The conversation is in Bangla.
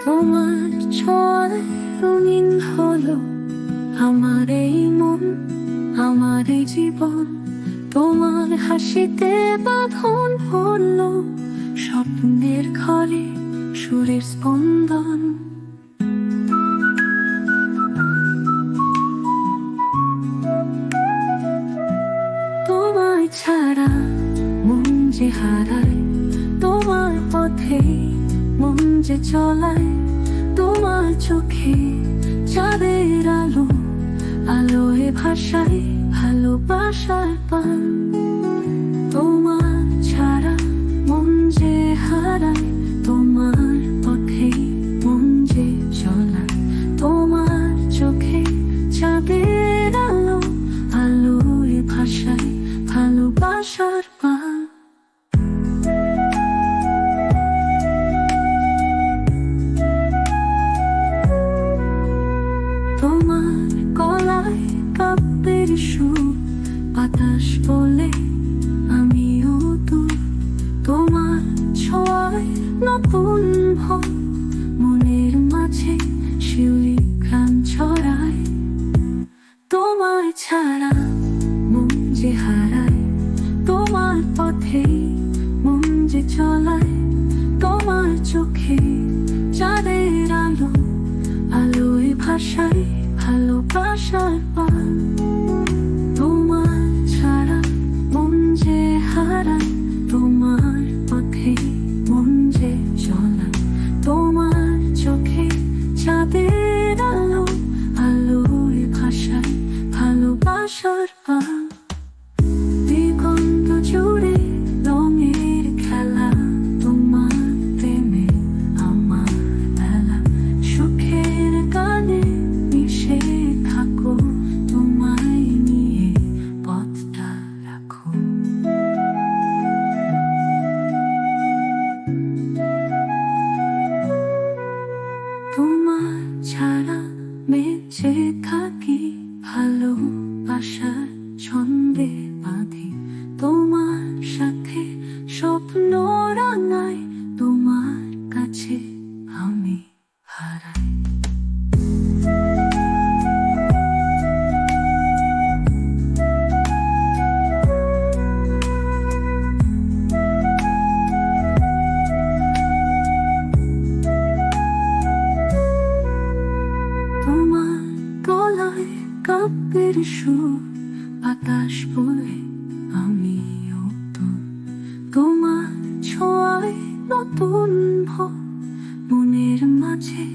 তোমার ছোঁয়ায় রঙিন হলো আমার এই মন, আমার এই জীবন। তোমার হাসিতে বাঁধন পড়লো স্বপ্নের ঘরে সুরের স্পন্দন। তোমায় ছাড়া মন যে হারায়, তোমার পথে মন যে চলায়, তোমার চোখে চাঁদের আলো, আলোয় ভাষায় ভালোবাসার পান। তোমার ছাড়া মন যে হারায়, তোমার পথে মন যে চলায়, তোমার চোখে চাঁদের আলো, আলোয় ভাষায় ভালোবাসার পান। তোমার গলায় কাব্যের সুর, বাতাস বলে আমিও দূর। তোমার ছোঁয়ায় নতুন ভোর, মনের মাঝে শিউলি ঘ্রাণ ছড়ায়। তোমায় ছাড়া মন যে হারায়, তোমার পথে মন যে চলায়, তোমার চোখে চাঁদের আলো, আলোয় ভাষায় ভালোবাসার পান। তোমার ছাড়া মন যে হারায়, তোমার পথে মন যে চলায়, তোমার চোখে চাঁদের আলো, আলোয় ভাষায় ভালোবাসার পান। দিগন্ত জুড়ে রঙের খেলা, তোমার প্রেমে আমার বেলা। সুখের গানে মিশে থাকো, তোমায় নিয়ে পথটা রাখো। তোমার ছাড়া বেঁচে থাকি ভালোবাসার ছন্দে বাঁধি। তোমার সাথে স্বপ্ন রাঙাই, তোমার কাছে আমি হারাই। তোমার গলায় কাব্যের সুর, বাতাস বলে আমিও তোর। তোমার ছোঁয়ায় নতুন ভোর, মনের মাঝে